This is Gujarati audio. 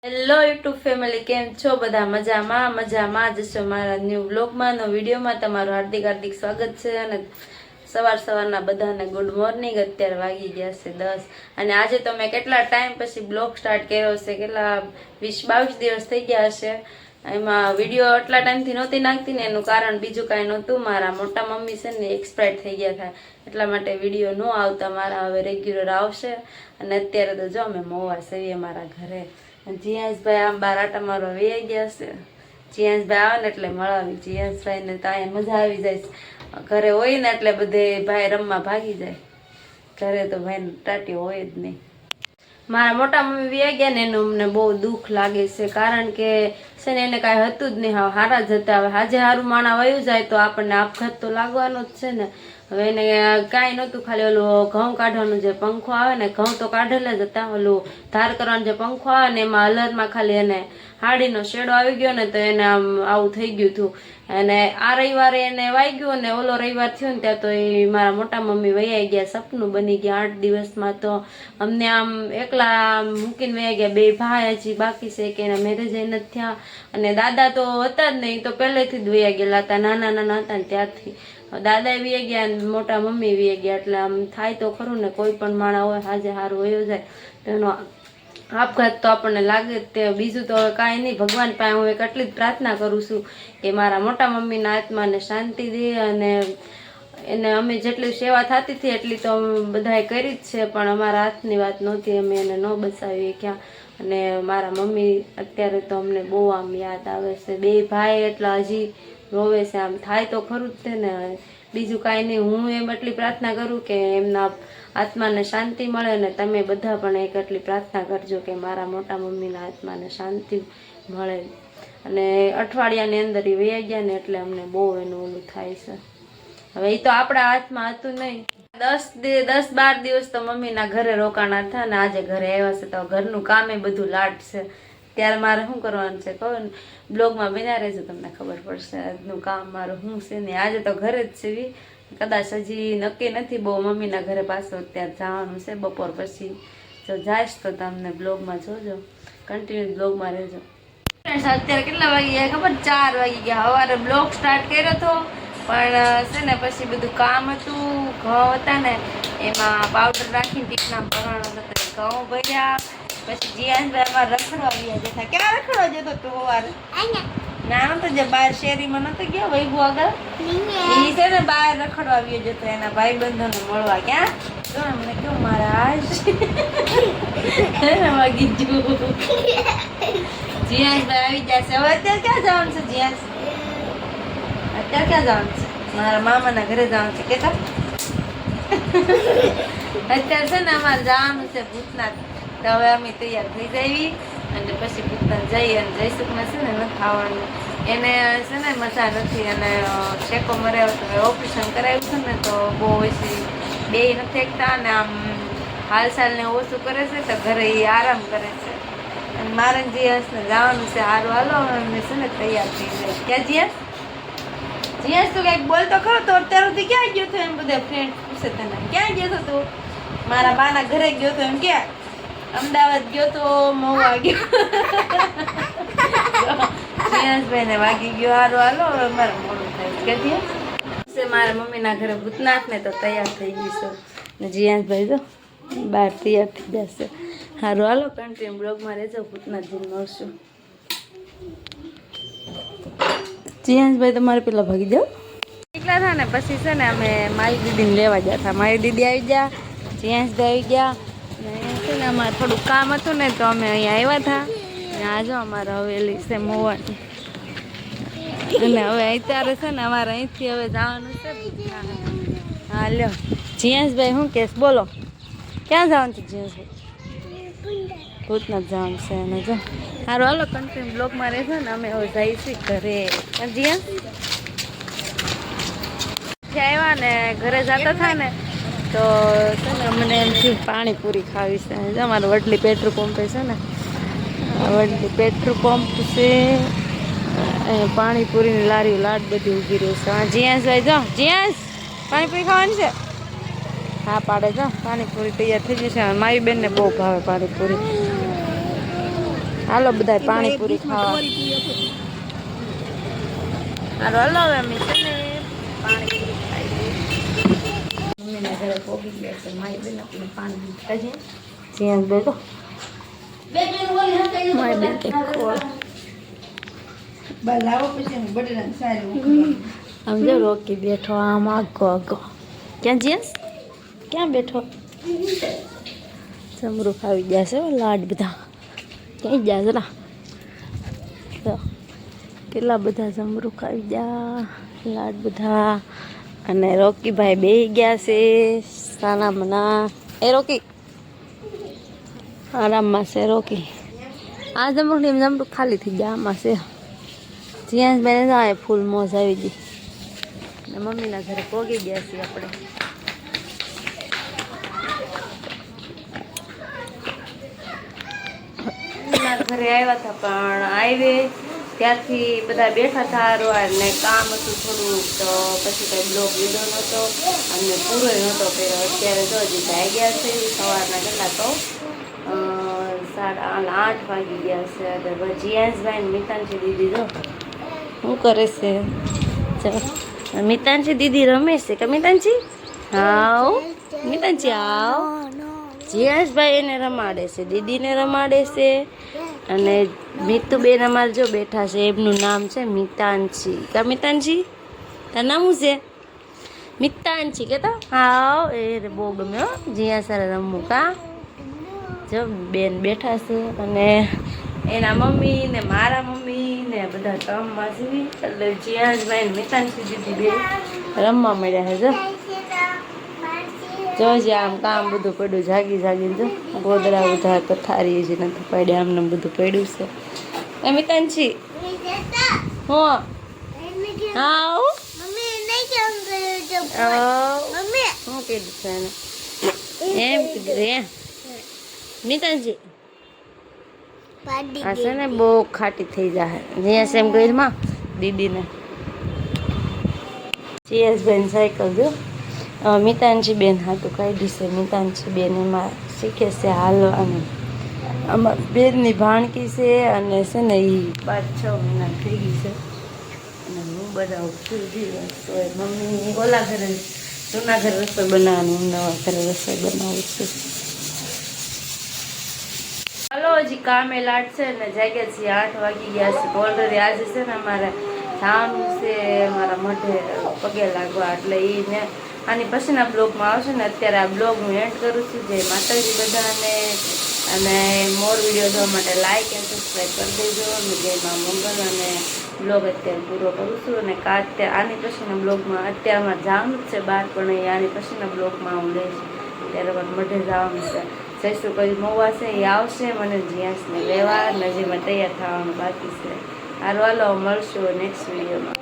હેલો યુટ્યુબ ફેમિલી, કેમ છો બધા? મજામાં જશો. મારા ન્યૂ વ્લોગમાં વિડીયોમાં તમારું હાર્દિક હાર્દિક સ્વાગત છે. અને સવારના બધાને ગુડ મોર્નિંગ. અત્યારે વાગી ગયા છે 10 અને આજે તો મેં કેટલા ટાઈમ પછી બ્લોગ સ્ટાર્ટ કર્યો છે. કેટલા 20-22 દિવસ થઈ ગયા હશે. એમાં વિડીયો એટલા ટાઈમથી નહોતી નાખતી ને એનું કારણ બીજું કાંઈ નહોતું. મારા મોટા મમ્મી છે ને એક્સપાયર થઈ ગયા હતા, એટલા માટે વિડીયો ન આવતા. મારા હવે રેગ્યુલર આવશે. અને અત્યારે તો જો અમે મોવા સવીએ મારા ઘરે. જીયાસભાઈ આમ બાર આટા મારવા વહી ગયા છે. જીયાસભાઈ આવે ને એટલે મળાવી. જીયાસભાઈ ને તો અહીંયા મજા આવી જાય. ઘરે હોય ને એટલે બધે ભાઈ રમવા ભાગી જાય. ઘરે તો ભાઈ ટાટી હોય જ નહીં. મારા મોટા મમ્મી વ્યા ગયા ને એનું અમને બહુ દુઃખ લાગે છે. કારણ કે છે ને એને કાંઈ હતું જ નહીં. હવે હારા જ હતા. હવે આજે હારું માણા વયું જાય તો આપણને આપઘાત તો લાગવાનો જ છે ને. હવે એને કાંઈ નહોતું, ખાલી ઓલું ઘઉં કાઢવાનું જે પંખો આવે ને, ઘઉં તો કાઢેલા જ હતા. ઓલું ધાર કરવાનો જે પંખો આવે ને એમાં અલરમાં ખાલી એને હાડીનો શેડો આવી ગયો ને તો એને આમ આવું થઈ ગયું હતું. અને આ રવિવારે એને વાગ્યું ને ઓલો રવિવાર થયો ને ત્યાં તો એ મારા મોટા મમ્મી વૈયા ગયા. સપનું બની ગયા. 8 દિવસમાં તો અમને આમ એકલા મૂકીને વૈયા ગયા. 2 ભાઈ હજી બાકી છે કે એના મેરેજ નથી થયા. અને દાદા તો હતા જ નહીં, તો પહેલેથી જ વૈયા ગયેલા હતા. નાના હતા ને ત્યારથી દાદા વી ગયા ને મોટા મમ્મી વી ગયા. એટલે આમ થાય તો ખરું ને, કોઈ પણ માણા હોય આજે હારું વયો જાય તો એનો આપઘાત તો આપણને લાગે જ તે. બીજું તો કાંઈ નહીં. ભગવાન પાસે હું એટલી જ પ્રાર્થના કરું છું કે મારા મોટા મમ્મીના આત્માને શાંતિ દે. અને એને અમે જેટલી સેવા થતી હતી એટલી તો બધાએ કરી જ છે, પણ અમારા હાથની વાત નહોતી. અમે એને ન બચાવીએ ક્યાં. અને મારા મમ્મી અત્યારે તો અમને બહુ આમ યાદ આવે છે. 2 ભાઈ એટલા હજી રોવે છે. આમ થાય તો ખરું જ તે ને. બીજું કાંઈ નહીં. હું એમ એટલી પ્રાર્થના કરું કે એમના આત્માને શાંતિ મળે. ને તમે બધા પણ એક એટલી પ્રાર્થના કરજો કે મારા મોટા મમ્મીના આત્માને શાંતિ મળે. અને અઠવાડિયાની અંદર એ વહી ગયા ને એટલે અમને બહુ એનું ઓલું થાય છે. હવે એ તો આપણા હાથમાં હતું નહીં. 10-12 દિવસ તો મમ્મીના ઘરે રોકાણા હતા ને આજે ઘરે આવ્યા છે. તો ઘરનું કામ એ બધું લાટ છે. ત્યારે મારે શું કરવાનું છે કહો ને, બ્લોગમાં બન્યા રહેજો, તમને ખબર પડશે આજનું કામ મારું શું છે ને. આજે તો ઘરે જ છે. કદાચ હજી નક્કી નથી બહુ મમ્મીના ઘરે પાછો અત્યારે જવાનું છે બપોર પછી. જો જાઈશ તો તમને બ્લોગમાં જોજો, કન્ટિન્યુ બ્લોગમાં રહેજો. અત્યારે કેટલા વાગી ગયા ખબર? 4 વાગી ગયા. સવારે બ્લોગ સ્ટાર્ટ કર્યો હતો પણ છે ને પછી બધું કામ હતું. ઘઉં હતા ને એમાં પાવડર રાખીને ટીકના ભરવાનો હતો. ઘઉં ભર્યા પછી જીયાસભાઈ અમારે રખડવા ગયા જતા. ક્યાં રખડવા જતો તું સવારે? ના તો જે બહાર શેરીમાં નતો ગયો વૈભવ આગળ, એ છે ને બહાર રખડવા આવ્યો જતો એના ભાઈબંધોને મળવા. ક્યાં જો મને કેવું મારા વાગી ગયું. જીયાસભાઈ આવી જશે. હવે અત્યારે ક્યાં જવાનું છે જીયાસ? અત્યારે ક્યાં જવાનું છે? મારા મામાના ઘરે જવાનું છે. કેતા અત્યારે છે ને અમારે જવાનું છે ભૂતનાથ. તો હવે અમે તૈયાર થઈ જઈએ અને પછી ભૂતનાથ જઈએ. અને જયસુખને છે ને નથી આવવાનું, એને છે ને મજા નથી. અને શેકો મરાયો તો ઓપરેશન કરાવ્યું છે ને તો બહુ ઓછી 2 નથી એકતા. અને આમ હાલચાલને ઓછું કરે છે તો ઘરે એ આરામ કરે છે. અને મારે જીયાસને જવાનું છે. સારું હાલો અમે છે ને તૈયાર થઈ જાય. ક્યાં જીયાસ? જીયાસ તું કંઈક બોલતો ખરો તો અત્યાર સુધી ક્યાં ગયો હતો? એમ બધા ફ્રેન્ડ પૂછે તને ક્યાં ગયો હતો તું? મારા બાના ઘરે ગયો હતો. એમ ક્યાં? અમદાવાદ ગયો તો મોવા ગયો. જીયાસભાઈ ને વાગી ગયો. સારું હાલો હવે મારે મોડું થાય કે મારા મમ્મીના ઘરે ભૂતનાથ ને તો તૈયાર થઈ ગઈ છે. ને જીયાસભાઈ તો બહાર તૈયાર થઈ જશે. સારું હાલો કન્ટિન્યુ બ્લોગમાં રહેજો. ભૂતનાથજીને મળશું. જીયાસભાઈ તમારે પેલા ભાગી જાઓ. નીકળ્યા હતા ને પછી છે ને અમે મારી દીદીને લેવા ગયા હતા. મારી દીદી આવી ગયા, જીયાસભાઈ આવી ગયા. ને ને અમારે થોડું કામ હતું ને તો અમે અહીંયા આવ્યા હતા. ને આ જો અમારે હવેલી છે મોવાની. અને હવે અત્યારે છે ને અમારે અહીંથી હવે જવાનું છે. હા લ્યો જીયાસભાઈ શું કહેશ બોલો? ક્યાં જવાનું છે જીયાસભાઈ? ભૂતનાથ જવાનું છે. અને જો સારું હાલો કન્ટિન્યુ બ્લોગમાં રહેજો ને. અમે હવે જઈશું ઘરે. જીયાસ આવ્યા ને ઘરે જતા હતા ને તો છે ને મને એમ થયું પાણીપુરી ખાવી છે. અમારે વડલી પેટ્રોલ પંપે છે ને, વડલી પેટ્રોલ પંપ છે. પાણીપુરીની લારી લાટ બધી ઊભી રહી છે. હા જીયાસભાઈ જો, જીયાસ પાણીપુરી ખાવાની છે? હા પાડે જો. પાણીપુરી તૈયાર થઈ ગઈ છે. મારી બેનને બહુ ભાવે પાણીપુરી. હાલો બધા પાણીપુરી ખાવા. હાલો હાલો હવે અમે છે ને પાણીપુરી ખાઈ. મમ્મીના ઘરે પોગી ગયા છે. મારી બેન આપણે પાણી ખાઈએ. જ્યાં બેઠો મારી બેન કંઈક ખોળ આમ જો રોકી બેઠો આમ આગો આગો. ક્યાં જીયસ ક્યાં બેઠો? સમરૂખ આવી ગયા છે લાડ બધા. ક્યાંય ગયા જરા કેટલા બધા સમરૂખ આવી ગયા લાડ બધા. અને રોકીભાઈ બેહી ગયા છે સાના મના. એ રોકી આરામમાં છે રોકી. આ જમરૂખ ખાલી થઈ ગયા આમાં છે. જ્યાં બેને જાય ફૂલ મોજ આવી ગઈ. ને મમ્મીના ઘરે પોગી ગયા છીએ આપણે. ઘરે આવ્યા હતા પણ આવે ત્યારથી બધા બેઠા હતા અને કામ હતું થોડું તો પછી કંઈ બ્લોગ લીધો નહોતો અને પૂરો નહોતો કર્યો. અત્યારે તો હજી જાય ગયા છે સવારના કેટલા તો 8:30 વાગી ગયા છે. જીયાસભાઈ મિતાનજી દીદી જો શું કરે છે? ચાલો મિતાનજી દીદી રમે છે કે મિતાનજી? હાવ મિતાનજી આવ. જીયાસભાઈ એને રમાડે છે, દીદીને રમાડે છે. અને મીતુબેન અમારે જો બેઠા છે. એમનું નામ છે મિતાનજી. કા મિતાનજી તાર નામ શું છે? મિતાનજી કેતા? હાવ એ બહુ ગમે હો જીયા સર રમવું. કા જો બેન બેઠા છે અને એના મમ્મી ને મારા મમ્મી ને બધા કામમાં છે. એટલે જીયાસભાઈ ને મિતાનજી દીદી બે રમવા મળ્યા છે. જો જે આમ કામ બધું પડ્યું જાગી જાગીને જો ગોદડા બધા પથારી જે નથી પડ્યા આમને બધું પડ્યું છે. એ મિતાનજી હું હા શું કીધું છે એને? એમ કીધું રે મિતાનજી આ છે ને બહુ ખાટી થઈ જાય. જીયાસ એમ કહ્યું માં દીદીને. જીયાસભાઈ સાયકલ જો મિતાનજી બેન હાટું કાઢી છે. મિતાનજી બેન એમાં શીખે છે હાલવાનું. આમાં બેનની ભાણકી છે અને છે ને એ 5-6 મહિના થઈ ગઈ છે. અને હું બનાવું છું રસોઈ. મમ્મી ઓલા ઘરે જૂના ઘરે રસોઈ બનાવવાનું, હું નવા ઘરે રસોઈ બનાવું છું. ચાલો હજી કામે લાટશે ને જાગ્યા છીએ 8 વાગી ગયા છે. ઓલરેડી આજે છે ને અમારે જવાનું છે મારા મઢે પગે લાગવા. એટલે એને આની પછીના બ્લોગમાં આવશે ને. અત્યારે આ બ્લોગ હું એન્ડ કરું છું. જય માતાજી બધાને. અને મોર વિડીયો જોવા માટે લાઈક અને સબસ્ક્રાઈબ કરી દેજો. અને જય મા મંગલ. અને બ્લોગ અત્યારે પૂરો કરું છું. અને આની પછીના બ્લોગમાં અત્યારે અમારે જવાનું જ છે બહાર, પણ આની પછીના બ્લોગમાં હું લઈશ. ત્યારે અમારે મઢે જવાનું છે. જઈશું કઈ મોવા છે એ આવશે મને જીયાસને લેવા. નજીમાં તૈયાર થવાનું બાકી છે. હાલો હાલો મળશું નેક્સ્ટ વિડીયોમાં.